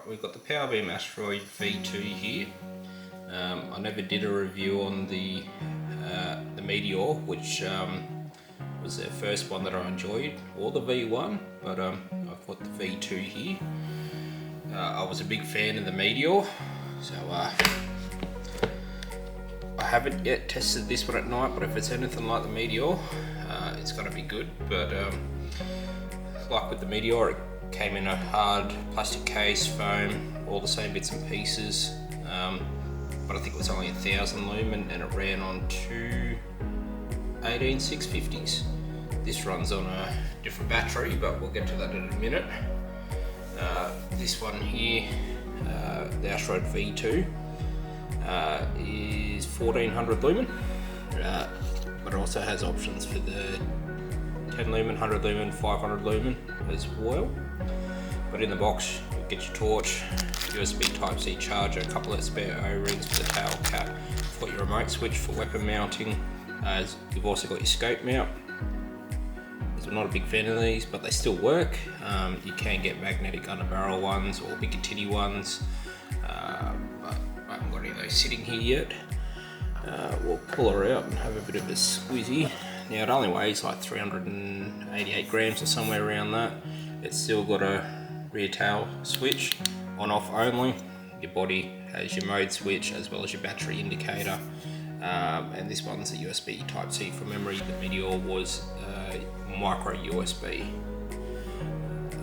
we've got the Powa Beam Asteroid V2 here. I never did a review on the Meteor, which was the first one that I enjoyed, or the V1, but I've got the V2 here. I was a big fan of the Meteor, so I haven't yet tested this one at night, but if it's anything like the Meteor, it's going to be good. But like with the Meteor, it came in a hard plastic case, foam, all the same bits and pieces, but I think it was only 1000 lumen and it ran on two 18650s. This runs on a different battery, but we'll get to that in a minute. This one here, the Asteroid V2, is 1400 lumen, but it also has options for the 10 lumen, 100 lumen, 500 lumen as well. But in the box, you'll get your torch, USB Type-C charger, a couple of spare O-rings for the tail cap. You've got your remote switch for weapon mounting. You've also got your scope mount. I'm not a big fan of these, but they still work. You can get magnetic under barrel ones or bigger titty ones, but I haven't got any of those sitting here yet. We'll pull her out and have a bit of a squeezy. Now it only weighs like 388 grams or somewhere around that. It's still got a rear tail switch, on off only. Your body has your mode switch as well as your battery indicator, and this one's a USB Type-C for memory. The Meteor was micro USB.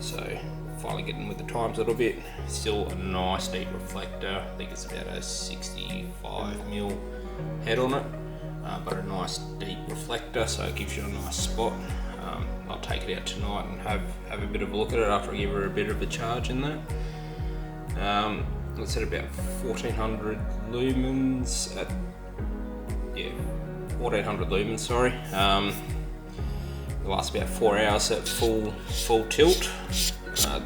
So finally getting with the times a little bit. Still a nice deep reflector. I think it's about a 65mm head on it, but a nice deep reflector, so it gives you a nice spot. I'll take it out tonight and have a bit of a look at it after I give her a bit of a charge in that. It's at about 1400 lumens at 1400 lumens, sorry. It lasts about 4 hours at full tilt. So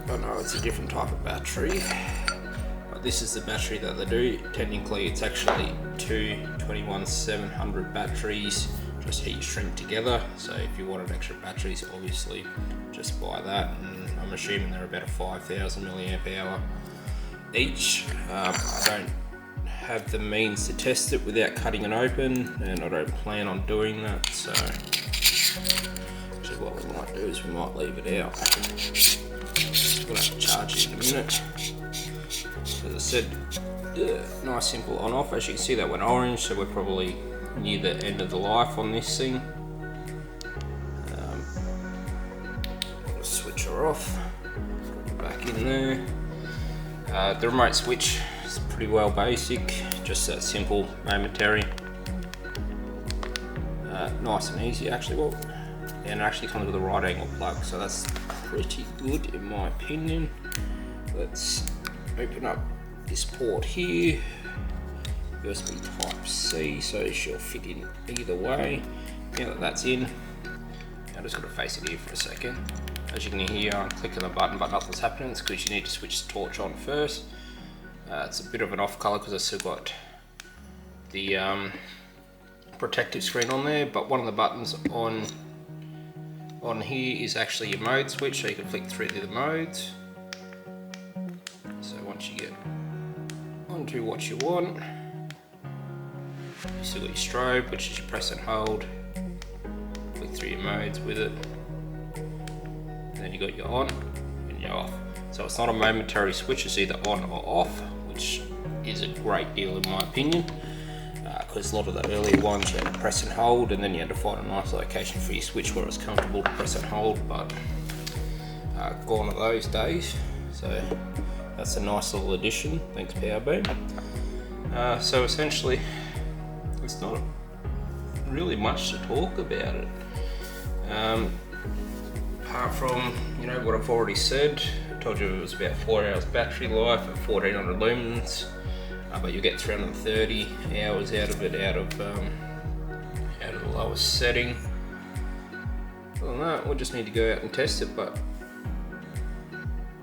I know it's a different type of battery, but this is the battery that they do. Technically it's actually two 21700 batteries, just heat shrink together. So if you wanted extra batteries, obviously just buy that, and I'm assuming they're about a 5000 milliamp hour each. I don't have the means to test it without cutting it open, and I don't plan on doing that, so actually what we might do is we might leave it out. We'll have to charge it in a minute. As I said, nice simple on off. As you can see, that went orange, so we're probably near the end of the life on this thing. Switch her off, back in there. The remote switch is pretty well basic, just that simple, momentary. Nice and easy actually. Well, and it actually comes with a right angle plug, so that's pretty good in my opinion. Let's open up this port here. USB Type-C, so she'll fit in either way. Now that that's in, I'm just going to face it here for a second. As you can hear, I'm clicking the button, but nothing's happening. It's because you need to switch the torch on first. It's a bit of an off color because I've still got the protective screen on there, but one of the buttons on here is actually your mode switch, so you can flick through the modes. So once you get onto what you want, you still got your strobe, which is your press and hold. Flick through your modes with it. And then you got your on and your off. So it's not a momentary switch, it's either on or off, which is a great deal in my opinion. Because a lot of the earlier ones you had to press and hold, and then you had to find a nice location for your switch where it was comfortable to press and hold, but gone are those days. So that's a nice little addition, thanks Powa Beam. So essentially, it's not really much to talk about it. Apart from, what I've already said. I told you it was about 4 hours battery life at 1400 lumens, but you'll get 330 hours out of it out of the lowest setting. Other than that, we'll just need to go out and test it, but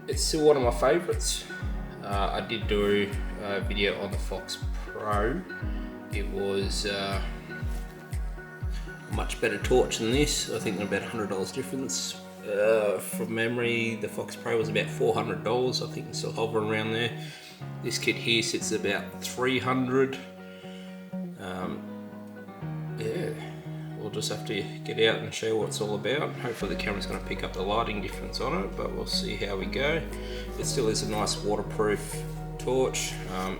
it's still one of my favourites. I did do a video on the FoxPro. It was much better torch than this. I think they're about $100 difference From memory, the FoxPro was about $400. I think it's still hovering around there. This kit here sits at about $300. Yeah, we'll just have to get out and show what it's all about. Hopefully the camera's going to pick up the lighting difference on it, but we'll see how we go. It still is a nice waterproof torch.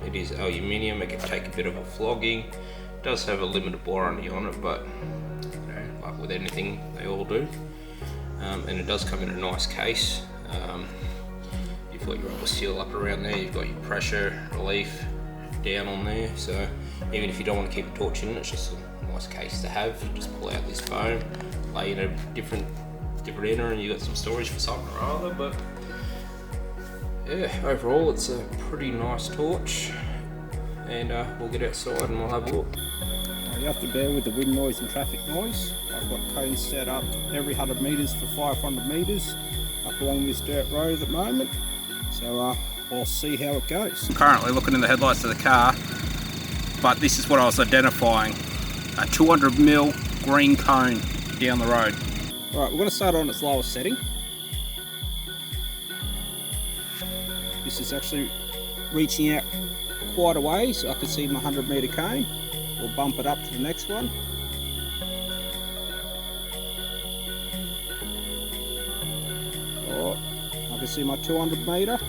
It is aluminium. It can take a bit of a flogging. It does have a limited warranty on it, but you know, like with anything, they all do. And it does come in a nice case. You've got your rubber seal up around there. You've got your pressure relief down on there. So even if you don't want to keep a torch in it, it's just a nice case to have. You just pull out this foam, lay in a different inner, and you got some storage for something or other. But yeah, overall it's a pretty nice torch, and we'll get outside and we'll have a look. You have to bear with the wind noise and traffic noise. I've got cones set up every 100 metres for 500 metres up along this dirt road at the moment. So we'll see how it goes. I'm currently looking in the headlights of the car, but this is what I was identifying. A 200mm green cone down the road. Alright, we're going to start on its lowest setting. This is actually reaching out quite a way, so I can see my 100 metre cone. We'll bump it up to the next one. Oh, I can see my 200 metre.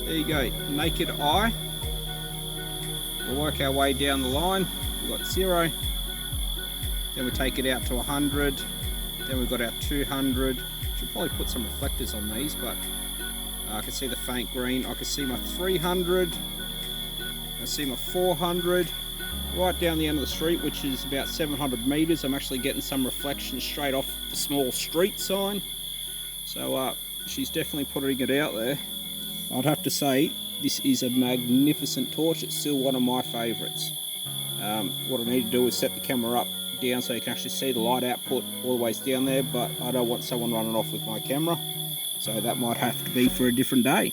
There you go, naked eye. We'll work our way down the line. We've got 0. Then we take it out to 100. Then we've got our 200. Should probably put some reflectors on these, but I can see the faint green. I can see my 300. I can see my 400. Right down the end of the street, which is about 700 metres. I'm actually getting some reflection straight off the small street sign. So she's definitely putting it out there. I'd have to say this is a magnificent torch. It's still one of my favourites. What I need to do is set the camera up down so you can actually see the light output all the way down there, but I don't want someone running off with my camera, so that might have to be for a different day.